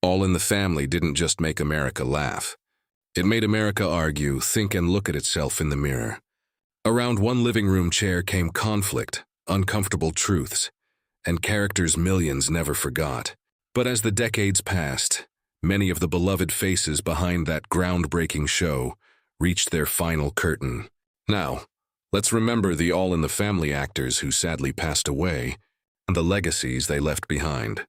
All in the Family didn't just make America laugh. It made America argue, think, and look at itself in the mirror. Around one living room chair came conflict, uncomfortable truths, and characters millions never forgot. But as the decades passed, many of the beloved faces behind that groundbreaking show reached their final curtain. Now, let's remember the All in the Family actors who sadly passed away and the legacies they left behind.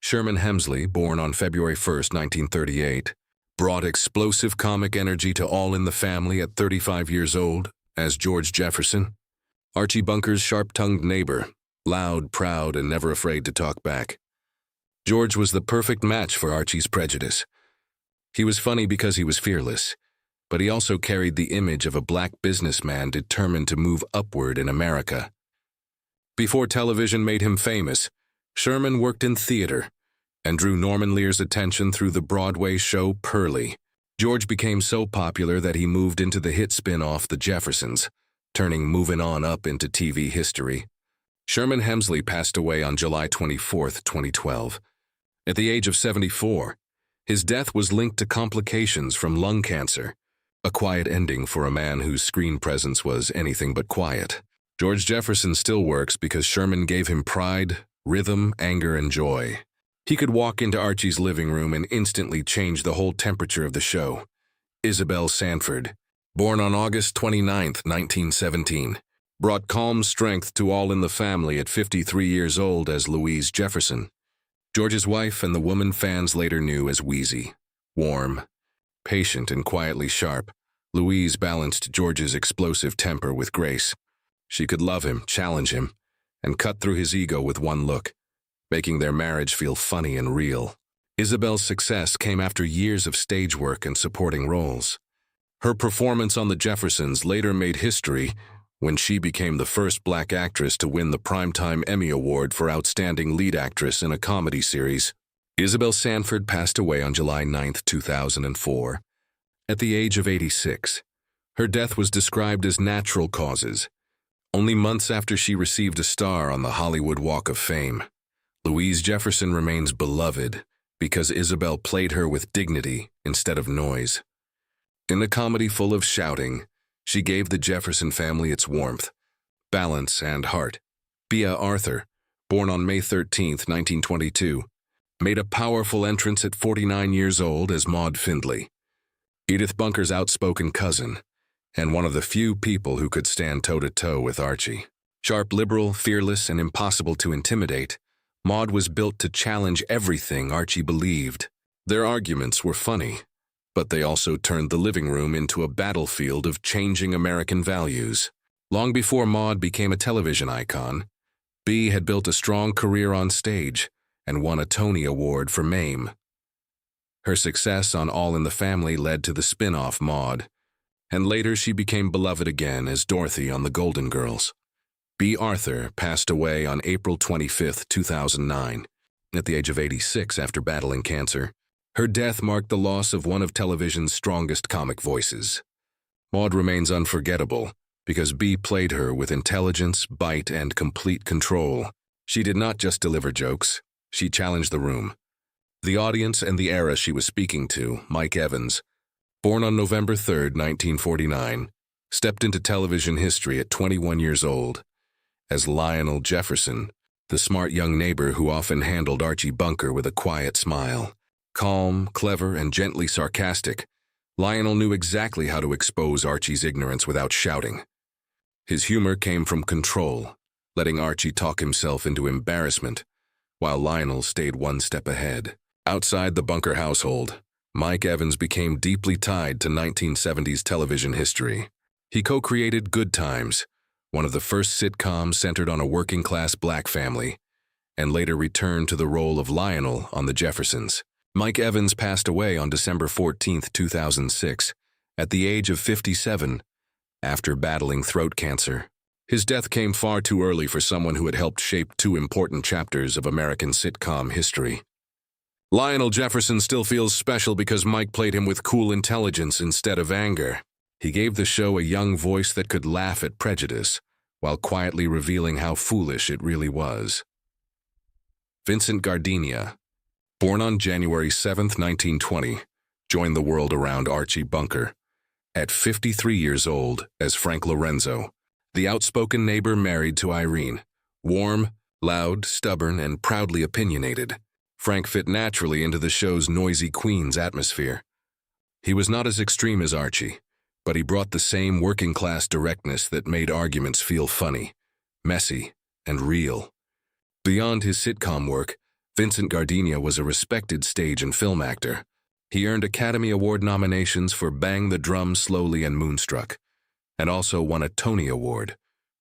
Sherman Hemsley, born on February 1st, 1938, brought explosive comic energy to All in the Family at 35 years old as George Jefferson. Archie Bunker's sharp-tongued neighbor, loud, proud, and never afraid to talk back. George was the perfect match for Archie's prejudice. He was funny because he was fearless, but he also carried the image of a black businessman determined to move upward in America. Before television made him famous, Sherman worked in theater and drew Norman Lear's attention through the Broadway show Pearlie. George became so popular that he moved into the hit spin-off The Jeffersons, turning Movin' On Up into TV history. Sherman Hemsley passed away on July 24, 2012. At the age of 74, his death was linked to complications from lung cancer, a quiet ending for a man whose screen presence was anything but quiet. George Jefferson still works because Sherman gave him pride, rhythm, anger, and joy. He could walk into Archie's living room and instantly change the whole temperature of the show. Isabel Sanford, born on August 29, 1917, brought calm strength to All in the Family at 53 years old as Louise Jefferson. George's wife and the woman fans later knew as Wheezy. Warm, patient, and quietly sharp, Louise balanced George's explosive temper with grace. She could love him, challenge him, and cut through his ego with one look, making their marriage feel funny and real. Isabel's success came after years of stage work and supporting roles. Her performance on The Jeffersons later made history when she became the first black actress to win the Primetime Emmy Award for Outstanding Lead Actress in a Comedy Series. Isabel Sanford passed away on July 9, 2004, at the age of 86. Her death was described as natural causes, only months after she received a star on the Hollywood Walk of Fame. Louise Jefferson remains beloved because Isabel played her with dignity instead of noise. In a comedy full of shouting, she gave the Jefferson family its warmth, balance, and heart. Bea Arthur, born on May 13, 1922, made a powerful entrance at 49 years old as Maud Findlay, Edith Bunker's outspoken cousin, and one of the few people who could stand toe-to-toe with Archie. Sharp, liberal, fearless, and impossible to intimidate, Maud was built to challenge everything Archie believed. Their arguments were funny, but they also turned the living room into a battlefield of changing American values. Long before Maud became a television icon, Bea had built a strong career on stage and won a Tony Award for Mame. Her success on All in the Family led to the spin-off Maud, and later she became beloved again as Dorothy on The Golden Girls. Bea Arthur passed away on April 25, 2009, at the age of 86 after battling cancer. Her death marked the loss of one of television's strongest comic voices. Maud remains unforgettable because Bea played her with intelligence, bite, and complete control. She did not just deliver jokes, she challenged the room. The audience and the era she was speaking to, Mike Evans, born on November 3, 1949, stepped into television history at 21 years old as Lionel Jefferson, the smart young neighbor who often handled Archie Bunker with a quiet smile. Calm, clever, and gently sarcastic, Lionel knew exactly how to expose Archie's ignorance without shouting. His humor came from control, letting Archie talk himself into embarrassment, while Lionel stayed one step ahead. Outside the Bunker household, Mike Evans became deeply tied to 1970s television history. He co-created Good Times, one of the first sitcoms centered on a working-class black family, and later returned to the role of Lionel on The Jeffersons. Mike Evans passed away on December 14, 2006, at the age of 57, after battling throat cancer. His death came far too early for someone who had helped shape two important chapters of American sitcom history. Lionel Jefferson still feels special because Mike played him with cool intelligence instead of anger. He gave the show a young voice that could laugh at prejudice, while quietly revealing how foolish it really was. Vincent Gardenia, Born on January 7, 1920, joined the world around Archie Bunker. At 53 years old, as Frank Lorenzo, the outspoken neighbor married to Irene. Warm, loud, stubborn, and proudly opinionated, Frank fit naturally into the show's noisy Queens atmosphere. He was not as extreme as Archie, but he brought the same working-class directness that made arguments feel funny, messy, and real. Beyond his sitcom work, Vincent Gardenia was a respected stage and film actor. He earned Academy Award nominations for Bang the Drum Slowly and Moonstruck, and also won a Tony Award,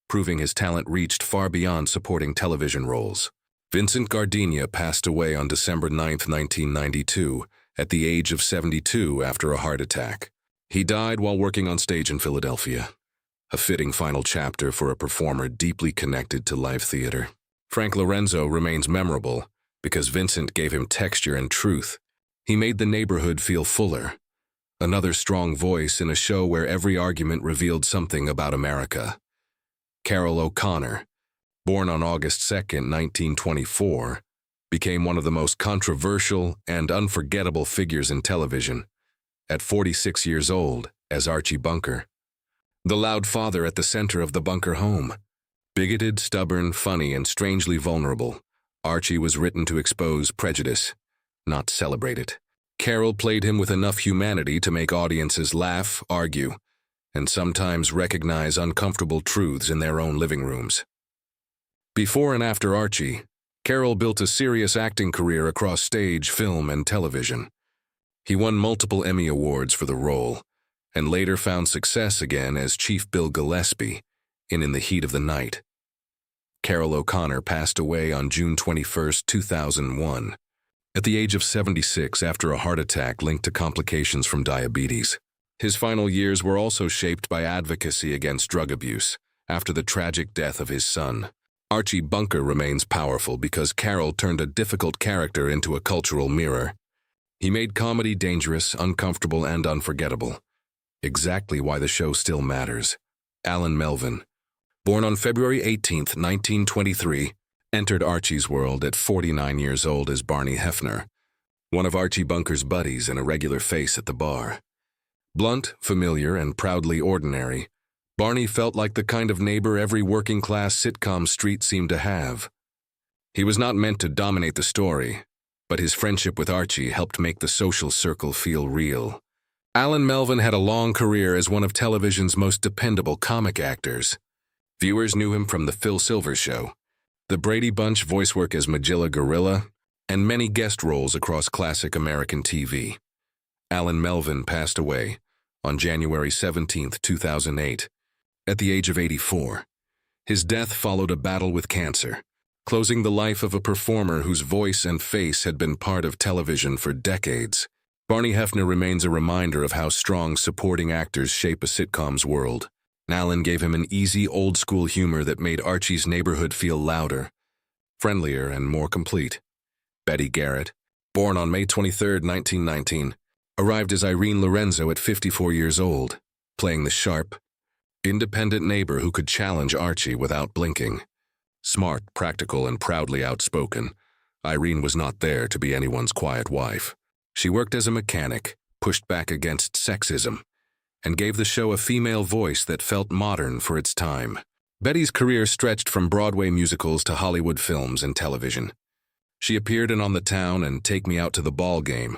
proving his talent reached far beyond supporting television roles. Vincent Gardenia passed away on December 9, 1992, at the age of 72 after a heart attack. He died while working on stage in Philadelphia, a fitting final chapter for a performer deeply connected to live theater. Frank Lorenzo remains memorable because Vincent gave him texture and truth. He made the neighborhood feel fuller, another strong voice in a show where every argument revealed something about America. Carroll O'Connor, born on August 2, 1924, became one of the most controversial and unforgettable figures in television, at 46 years old, as Archie Bunker. The loud father at the center of the Bunker home. Bigoted, stubborn, funny, and strangely vulnerable, Archie was written to expose prejudice, not celebrate it. Carroll played him with enough humanity to make audiences laugh, argue, and sometimes recognize uncomfortable truths in their own living rooms. Before and after Archie, Carroll built a serious acting career across stage, film, and television. He won multiple Emmy Awards for the role, and later found success again as Chief Bill Gillespie in the Heat of the Night. Carroll O'Connor passed away on June 21, 2001, at the age of 76 after a heart attack linked to complications from diabetes. His final years were also shaped by advocacy against drug abuse after the tragic death of his son. Archie Bunker remains powerful because Carroll turned a difficult character into a cultural mirror. He made comedy dangerous, uncomfortable, and unforgettable. Exactly why the show still matters. Alan Melvin, born on February 18, 1923, entered Archie's world at 49 years old as Barney Hefner, one of Archie Bunker's buddies and a regular face at the bar. Blunt, familiar, and proudly ordinary, Barney felt like the kind of neighbor every working-class sitcom street seemed to have. He was not meant to dominate the story, but his friendship with Archie helped make the social circle feel real. Alan Melvin had a long career as one of television's most dependable comic actors. Viewers knew him from The Phil Silvers Show, The Brady Bunch voice work as Magilla Gorilla, and many guest roles across classic American TV. Alan Melvin passed away on January 17, 2008, at the age of 84. His death followed a battle with cancer, closing the life of a performer whose voice and face had been part of television for decades. Barney Hefner remains a reminder of how strong supporting actors shape a sitcom's world. Alan gave him an easy, old-school humor that made Archie's neighborhood feel louder, friendlier, and more complete. Betty Garrett, born on May 23, 1919, arrived as Irene Lorenzo at 54 years old, playing the sharp, independent neighbor who could challenge Archie without blinking. Smart, practical, and proudly outspoken, Irene was not there to be anyone's quiet wife. She worked as a mechanic, pushed back against sexism, and gave the show a female voice that felt modern for its time. Betty's career stretched from Broadway musicals to Hollywood films and television. She appeared in On the Town and Take Me Out to the Ball Game,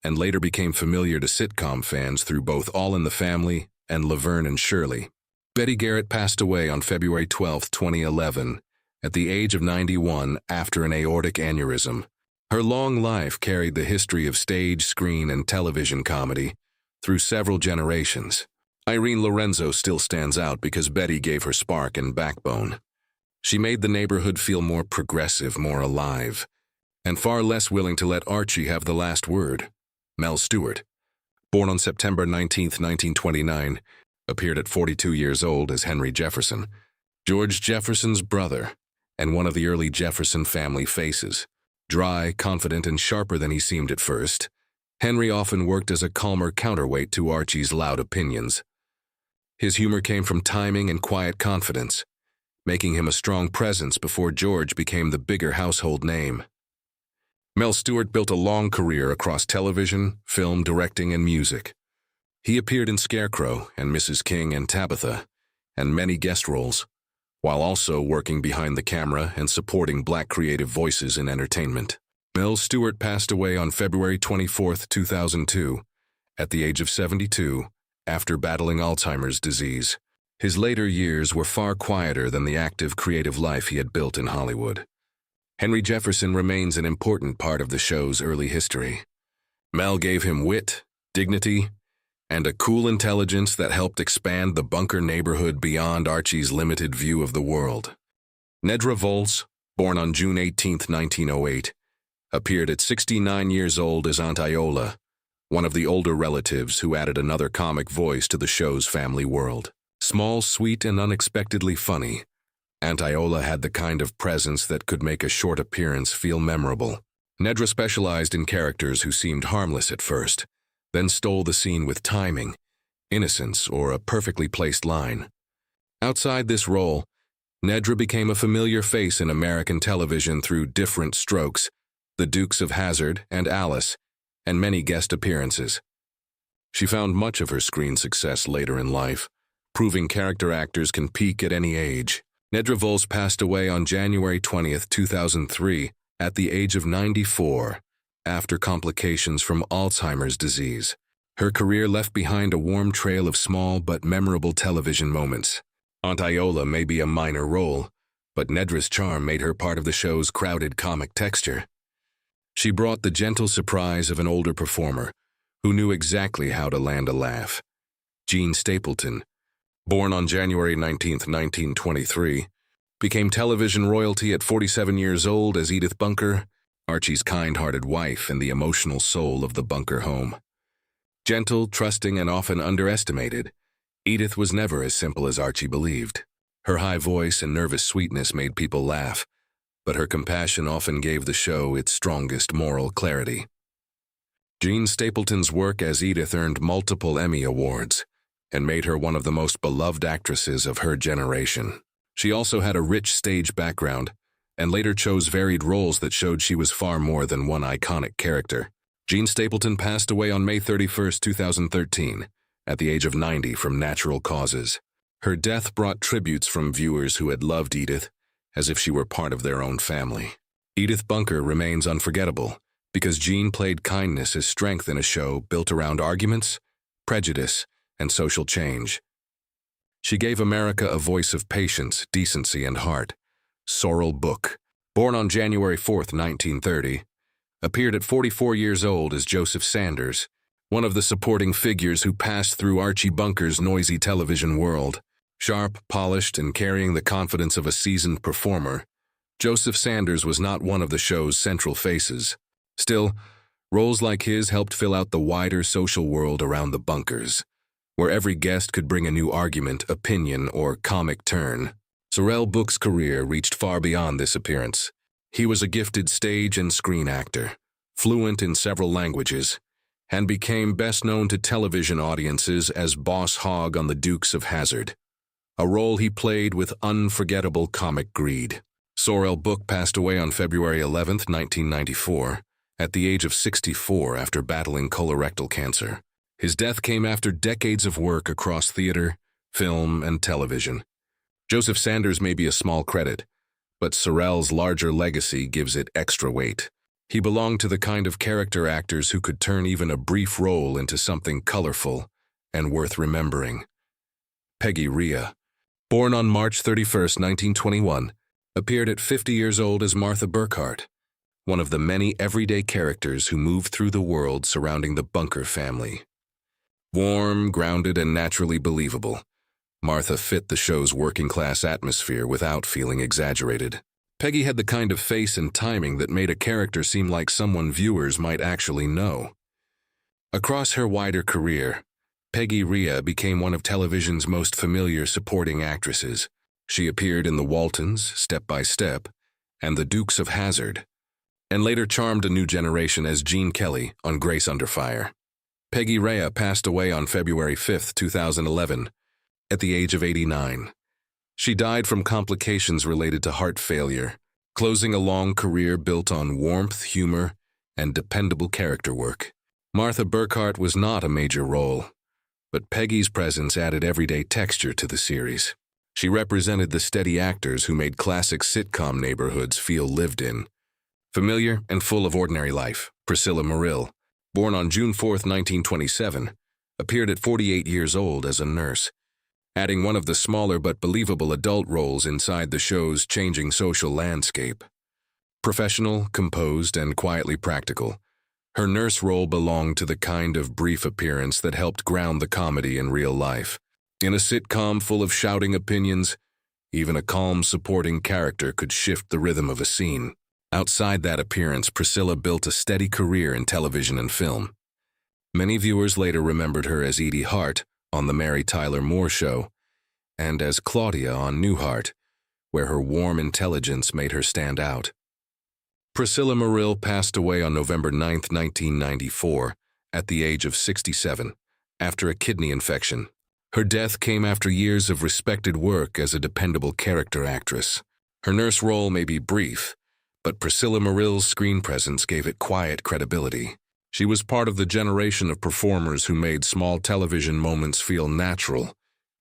and later became familiar to sitcom fans through both All in the Family and Laverne and Shirley. Betty Garrett passed away on February 12, 2011, at the age of 91 after an aortic aneurysm. Her long life carried the history of stage, screen, and television comedy through several generations. Irene Lorenzo still stands out because Betty gave her spark and backbone. She made the neighborhood feel more progressive, more alive, and far less willing to let Archie have the last word. Mel Stewart, born on September 19, 1929, appeared at 42 years old as Henry Jefferson, George Jefferson's brother, and one of the early Jefferson family faces. Dry, confident, and sharper than he seemed at first, Henry often worked as a calmer counterweight to Archie's loud opinions. His humor came from timing and quiet confidence, making him a strong presence before George became the bigger household name. Mel Stewart built a long career across television, film, directing, and music. He appeared in Scarecrow and Mrs. King and Tabitha, and many guest roles, while also working behind the camera and supporting Black creative voices in entertainment. Mel Stewart passed away on February 24, 2002, at the age of 72, after battling Alzheimer's disease. His later years were far quieter than the active creative life he had built in Hollywood. Henry Jefferson remains an important part of the show's early history. Mel gave him wit, dignity, and a cool intelligence that helped expand the bunker neighborhood beyond Archie's limited view of the world. Nedra Volz, born on June 18, 1908, appeared at 69 years old as Aunt Iola, one of the older relatives who added another comic voice to the show's family world. Small, sweet, and unexpectedly funny, Aunt Iola had the kind of presence that could make a short appearance feel memorable. Nedra specialized in characters who seemed harmless at first, then stole the scene with timing, innocence, or a perfectly placed line. Outside this role, Nedra became a familiar face in American television through Different Strokes, The Dukes of Hazzard, and Alice, and many guest appearances. She found much of her screen success later in life, proving character actors can peak at any age. Nedra Volz passed away on January 20, 2003, at the age of 94, after complications from Alzheimer's disease. Her career left behind a warm trail of small but memorable television moments. Aunt Iola may be a minor role, but Nedra's charm made her part of the show's crowded comic texture. She brought the gentle surprise of an older performer who knew exactly how to land a laugh. Jean Stapleton, born on January 19, 1923, became television royalty at 47 years old as Edith Bunker, Archie's kind-hearted wife and the emotional soul of the Bunker home. Gentle, trusting, and often underestimated, Edith was never as simple as Archie believed. Her high voice and nervous sweetness made people laugh, but her compassion often gave the show its strongest moral clarity. Jean Stapleton's work as Edith earned multiple Emmy Awards and made her one of the most beloved actresses of her generation. She also had a rich stage background and later chose varied roles that showed she was far more than one iconic character. Jean Stapleton passed away on May 31, 2013, at the age of 90 from natural causes. Her death brought tributes from viewers who had loved Edith, as if she were part of their own family. Edith Bunker remains unforgettable because Jean played kindness as strength in a show built around arguments, prejudice, and social change. She gave America a voice of patience, decency, and heart. Sorrel Book, born on January 4, 1930, appeared at 44 years old as Joseph Sanders, one of the supporting figures who passed through Archie Bunker's noisy television world. Sharp, polished, and carrying the confidence of a seasoned performer, Joseph Sanders was not one of the show's central faces. Still, roles like his helped fill out the wider social world around the Bunkers, where every guest could bring a new argument, opinion, or comic turn. Sorrel Book's career reached far beyond this appearance. He was a gifted stage and screen actor, fluent in several languages, and became best known to television audiences as Boss Hogg on The Dukes of Hazzard, a role he played with unforgettable comic greed. Sorrel Book passed away on February 11, 1994, at the age of 64 after battling colorectal cancer. His death came after decades of work across theater, film, and television. Joseph Sanders may be a small credit, but Sorrel's larger legacy gives it extra weight. He belonged to the kind of character actors who could turn even a brief role into something colorful and worth remembering. Peggy Rhea, born on March 31, 1921, appeared at 50 years old as Martha Burkhart, one of the many everyday characters who moved through the world surrounding the Bunker family. Warm, grounded, and naturally believable, Martha fit the show's working-class atmosphere without feeling exaggerated. Peggy had the kind of face and timing that made a character seem like someone viewers might actually know. Across her wider career, Peggy Rhea became one of television's most familiar supporting actresses. She appeared in The Waltons, Step by Step, and The Dukes of Hazzard, and later charmed a new generation as Gene Kelly on Grace Under Fire. Peggy Rhea passed away on February 5, 2011, at the age of 89. She died from complications related to heart failure, closing a long career built on warmth, humor, and dependable character work. Martha Burkhart was not a major role, but Peggy's presence added everyday texture to the series. She represented the steady actors who made classic sitcom neighborhoods feel lived in. Familiar and full of ordinary life, Priscilla Murill, born on June 4, 1927, appeared at 48 years old as a nurse, adding one of the smaller but believable adult roles inside the show's changing social landscape. Professional, composed, and quietly practical, her nurse role belonged to the kind of brief appearance that helped ground the comedy in real life. In a sitcom full of shouting opinions, even a calm supporting character could shift the rhythm of a scene. Outside that appearance, Priscilla built a steady career in television and film. Many viewers later remembered her as Edie Hart on The Mary Tyler Moore Show, and as Claudia on Newhart, where her warm intelligence made her stand out. Priscilla Murill passed away on November 9, 1994, at the age of 67, after a kidney infection. Her death came after years of respected work as a dependable character actress. Her nurse role may be brief, but Priscilla Murill's screen presence gave it quiet credibility. She was part of the generation of performers who made small television moments feel natural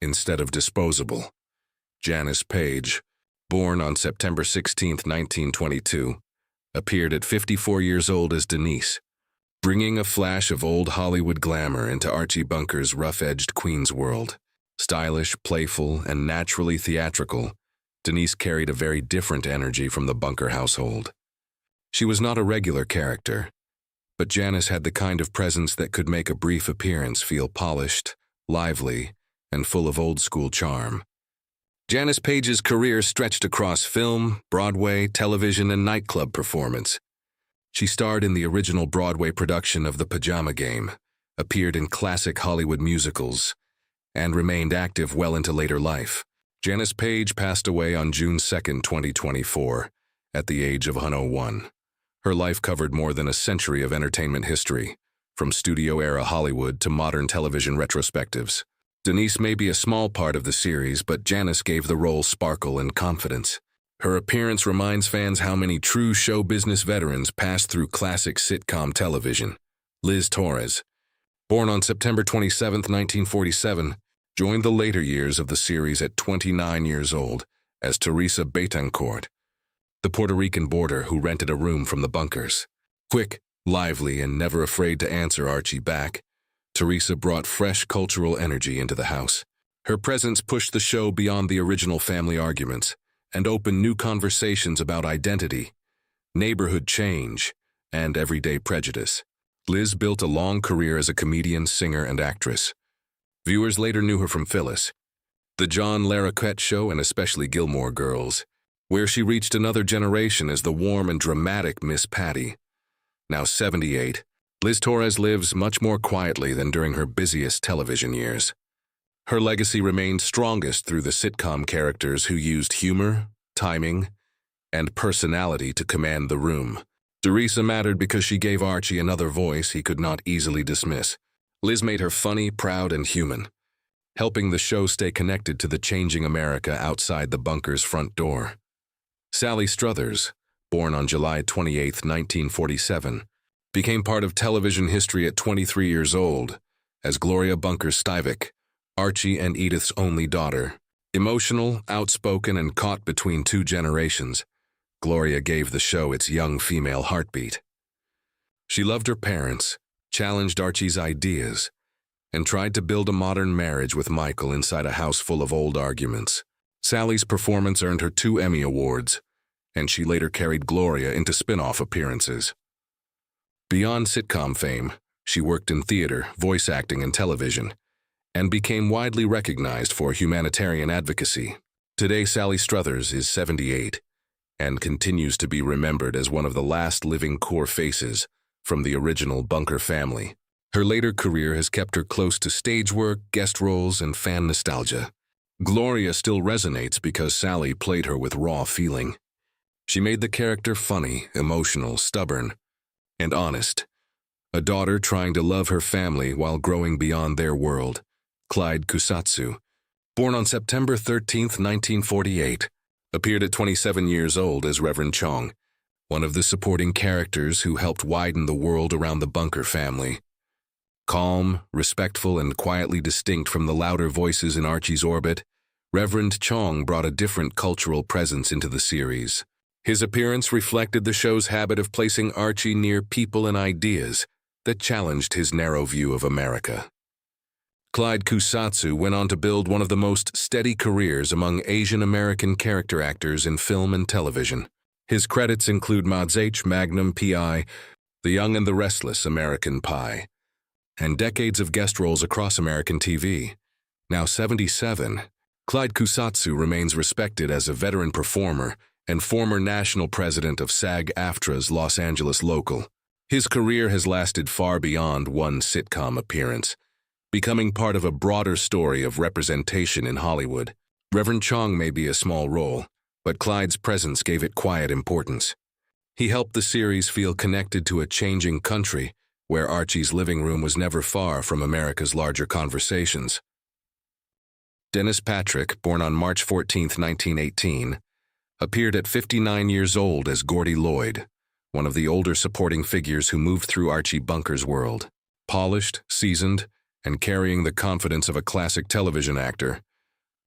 instead of disposable. Janice Page, born on September 16, 1922, appeared at 54 years old as Denise, bringing a flash of old Hollywood glamour into Archie Bunker's rough-edged Queens world. Stylish, playful, and naturally theatrical, Denise carried a very different energy from the Bunker household. She was not a regular character, but Janice had the kind of presence that could make a brief appearance feel polished, lively, and full of old-school charm. Janice Page's career stretched across film, Broadway, television, and nightclub performance. She starred in the original Broadway production of The Pajama Game, appeared in classic Hollywood musicals, and remained active well into later life. Janice Page passed away on June 2, 2024, at the age of 101. Her life covered more than a century of entertainment history, from studio-era Hollywood to modern television retrospectives. Denise may be a small part of the series, but Janice gave the role sparkle and confidence. Her appearance reminds fans how many true show business veterans passed through classic sitcom television. Liz Torres, born on September 27, 1947, joined the later years of the series at 29 years old as Teresa Betancourt, the Puerto Rican boarder who rented a room from the Bunkers. Quick, lively, and never afraid to answer Archie back, Teresa brought fresh cultural energy into the house. Her presence pushed the show beyond the original family arguments and opened new conversations about identity, neighborhood change, and everyday prejudice. Liz built a long career as a comedian, singer, and actress. Viewers later knew her from Phyllis, The John Larroquette Show, and especially Gilmore Girls, where she reached another generation as the warm and dramatic Miss Patty. Now 78, Liz Torres lives much more quietly than during her busiest television years. Her legacy remained strongest through the sitcom characters who used humor, timing, and personality to command the room. Teresa mattered because she gave Archie another voice he could not easily dismiss. Liz made her funny, proud, and human, helping the show stay connected to the changing America outside the Bunker's front door. Sally Struthers, born on July 28, 1947, became part of television history at 23 years old as Gloria Bunker Stivic, Archie and Edith's only daughter. Emotional, outspoken, and caught between two generations, Gloria gave the show its young female heartbeat. She loved her parents, challenged Archie's ideas, and tried to build a modern marriage with Michael inside a house full of old arguments. Sally's performance earned her 2 Emmy Awards, and she later carried Gloria into spin-off appearances. Beyond sitcom fame, she worked in theater, voice acting, and television, and became widely recognized for humanitarian advocacy. Today, Sally Struthers is 78 and continues to be remembered as one of the last living core faces from the original Bunker family. Her later career has kept her close to stage work, guest roles, and fan nostalgia. Gloria still resonates because Sally played her with raw feeling. She made the character funny, emotional, stubborn, and honest. A daughter trying to love her family while growing beyond their world. Clyde Kusatsu, born on September 13, 1948, appeared at 27 years old as Reverend Chong, one of the supporting characters who helped widen the world around the Bunker family. Calm, respectful, and quietly distinct from the louder voices in Archie's orbit, Reverend Chong brought a different cultural presence into the series. His appearance reflected the show's habit of placing Archie near people and ideas that challenged his narrow view of America. Clyde Kusatsu went on to build one of the most steady careers among Asian American character actors in film and television. His credits include Mods H, Magnum, P.I., The Young and the Restless, American Pie, and decades of guest roles across American TV. Now 77, Clyde Kusatsu remains respected as a veteran performer and former national president of SAG-AFTRA's Los Angeles local. His career has lasted far beyond one sitcom appearance, becoming part of a broader story of representation in Hollywood. Reverend Chong may be a small role, but Clyde's presence gave it quiet importance. He helped the series feel connected to a changing country, where Archie's living room was never far from America's larger conversations. Dennis Patrick, born on March 14, 1918, appeared at 59 years old as Gordy Lloyd, one of the older supporting figures who moved through Archie Bunker's world. Polished, seasoned, and carrying the confidence of a classic television actor,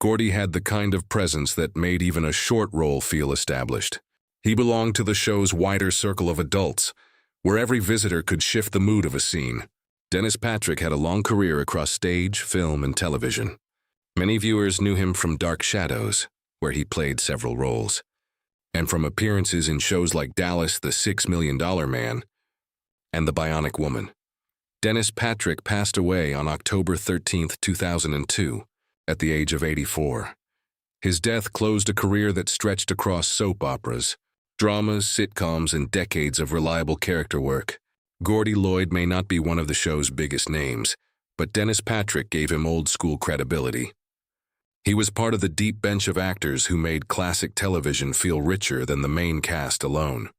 Gordy had the kind of presence that made even a short role feel established. He belonged to the show's wider circle of adults, where every visitor could shift the mood of a scene. Dennis Patrick had a long career across stage, film, and television. Many viewers knew him from Dark Shadows, where he played several roles, and from appearances in shows like Dallas, the $6 Million Man, and The Bionic Woman. Dennis Patrick passed away on October 13, 2002, at the age of 84. His death closed a career that stretched across soap operas, dramas, sitcoms, and decades of reliable character work. Gordy Lloyd may not be one of the show's biggest names, but Dennis Patrick gave him old-school credibility. He was part of the deep bench of actors who made classic television feel richer than the main cast alone.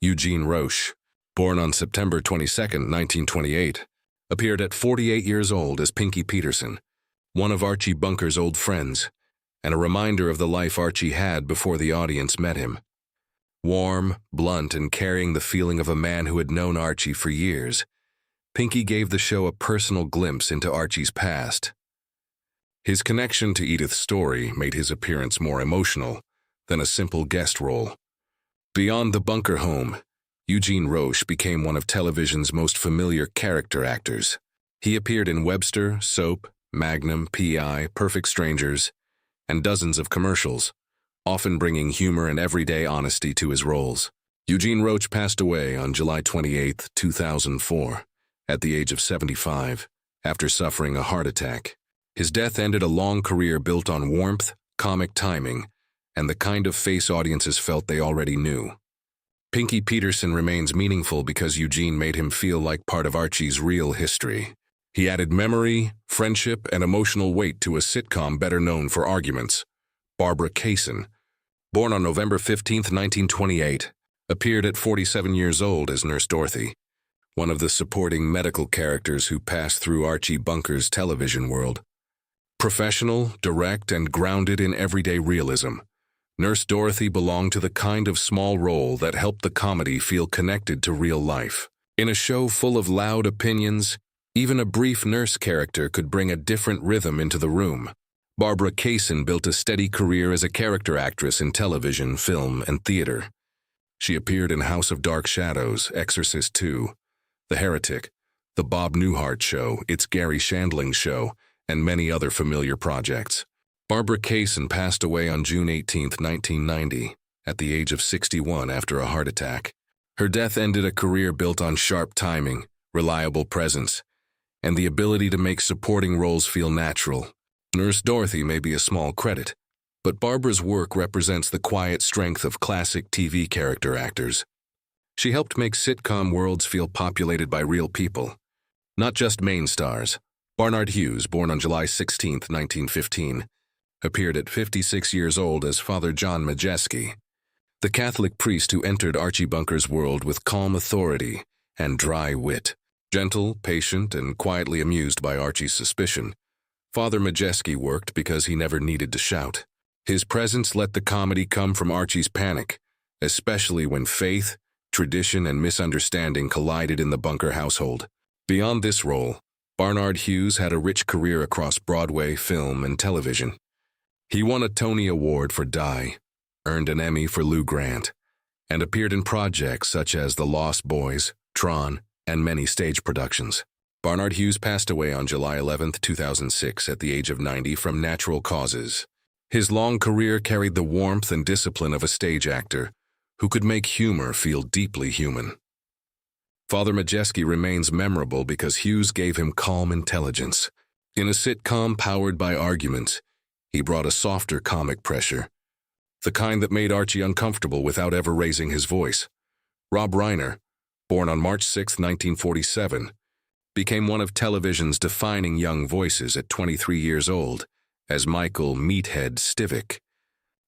Eugene Roche, born on September 22, 1928, appeared at 48 years old as Pinky Peterson, one of Archie Bunker's old friends, and a reminder of the life Archie had before the audience met him. Warm, blunt, and carrying the feeling of a man who had known Archie for years, Pinky gave the show a personal glimpse into Archie's past. His connection to Edith's story made his appearance more emotional than a simple guest role. Beyond the Bunker home, Eugene Roche became one of television's most familiar character actors. He appeared in Webster, Soap, Magnum, P.I., Perfect Strangers, and dozens of commercials, often bringing humor and everyday honesty to his roles. Eugene Roche passed away on July 28, 2004, at the age of 75, after suffering a heart attack. His death ended a long career built on warmth, comic timing, and the kind of face audiences felt they already knew. Pinky Peterson remains meaningful because Eugene made him feel like part of Archie's real history. He added memory, friendship, and emotional weight to a sitcom better known for arguments. Barbara Kaysen, born on November 15, 1928, appeared at 47 years old as Nurse Dorothy, one of the supporting medical characters who passed through Archie Bunker's television world. Professional, direct, and grounded in everyday realism, Nurse Dorothy belonged to the kind of small role that helped the comedy feel connected to real life. In a show full of loud opinions, even a brief nurse character could bring a different rhythm into the room. Barbara Kaysen built a steady career as a character actress in television, film, and theater. She appeared in House of Dark Shadows, Exorcist II, The Heretic, The Bob Newhart Show, It's Gary Shandling Show, and many other familiar projects. Barbara Kaysen passed away on June 18, 1990, at the age of 61 after a heart attack. Her death ended a career built on sharp timing, reliable presence, and the ability to make supporting roles feel natural. Nurse Dorothy may be a small credit, but Barbara's work represents the quiet strength of classic TV character actors. She helped make sitcom worlds feel populated by real people, not just main stars. Barnard Hughes, born on July 16, 1915, appeared at 56 years old as Father John Majeski, the Catholic priest who entered Archie Bunker's world with calm authority and dry wit. Gentle, patient, and quietly amused by Archie's suspicion, Father Majeski worked because he never needed to shout. His presence let the comedy come from Archie's panic, especially when faith, tradition, and misunderstanding collided in the Bunker household. Beyond this role, Barnard Hughes had a rich career across Broadway, film, and television. He won a Tony Award for Die, earned an Emmy for Lou Grant, and appeared in projects such as The Lost Boys, Tron, and many stage productions. Barnard Hughes passed away on July 11, 2006, at the age of 90 from natural causes. His long career carried the warmth and discipline of a stage actor who could make humor feel deeply human. Father Majeski remains memorable because Hughes gave him calm intelligence. In a sitcom powered by argument, he brought a softer comic pressure, the kind that made Archie uncomfortable without ever raising his voice. Rob Reiner, born on March 6, 1947, became one of television's defining young voices at 23 years old as Michael "Meathead" Stivic,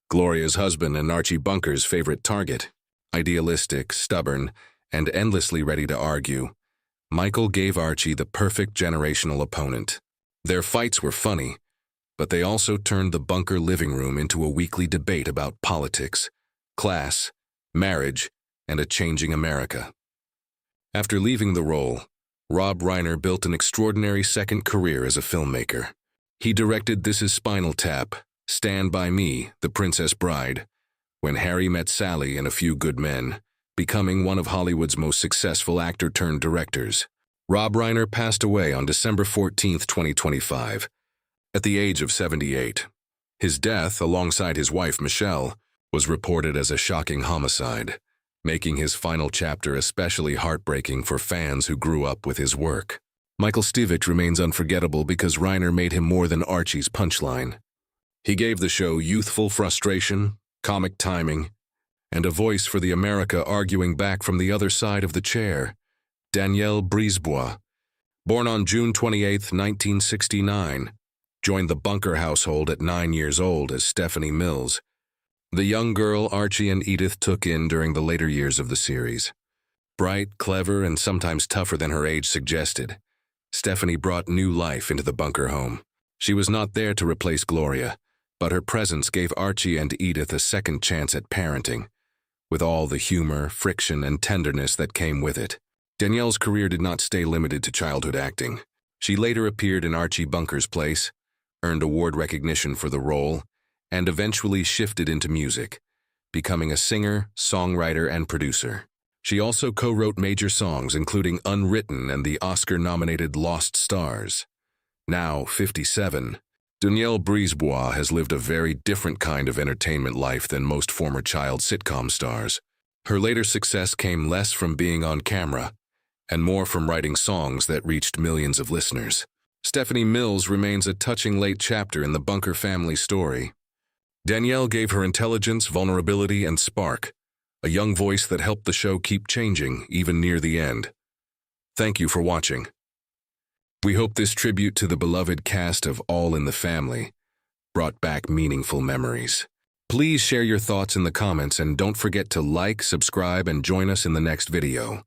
Gloria's husband and Archie Bunker's favorite target. Idealistic, stubborn, and endlessly ready to argue, Michael gave Archie the perfect generational opponent. Their fights were funny, but they also turned the Bunker living room into a weekly debate about politics, class, marriage, and a changing America. After leaving the role, Rob Reiner built an extraordinary second career as a filmmaker. He directed This Is Spinal Tap, Stand By Me, The Princess Bride, When Harry Met Sally, and A Few Good Men, becoming one of Hollywood's most successful actor-turned-directors. Rob Reiner passed away on December 14, 2025, at the age of 78. His death, alongside his wife Michelle, was reported as a shocking homicide, making his final chapter especially heartbreaking for fans who grew up with his work. Michael Stivic remains unforgettable because Reiner made him more than Archie's punchline. He gave the show youthful frustration, comic timing, and a voice for the America arguing back from the other side of the chair. Danielle Brisebois, born on June 28, 1969, joined the Bunker household at 9 years old as Stephanie Mills, the young girl Archie and Edith took in during the later years of the series. Bright, clever, and sometimes tougher than her age suggested, Stephanie brought new life into the Bunker home. She was not there to replace Gloria, but her presence gave Archie and Edith a second chance at parenting, with all the humor, friction, and tenderness that came with it. Danielle's career did not stay limited to childhood acting. She later appeared in Archie Bunker's Place, earned award recognition for the role, and eventually shifted into music, becoming a singer, songwriter, and producer. She also co-wrote major songs including Unwritten and the Oscar-nominated Lost Stars. Now 57, Danielle Brisebois has lived a very different kind of entertainment life than most former child sitcom stars. Her later success came less from being on camera and more from writing songs that reached millions of listeners. Stephanie Mills remains a touching late chapter in the Bunker family story. Danielle gave her intelligence, vulnerability, and spark, a young voice that helped the show keep changing even near the end. Thank you for watching. We hope this tribute to the beloved cast of All in the Family brought back meaningful memories. Please share your thoughts in the comments and don't forget to like, subscribe, and join us in the next video.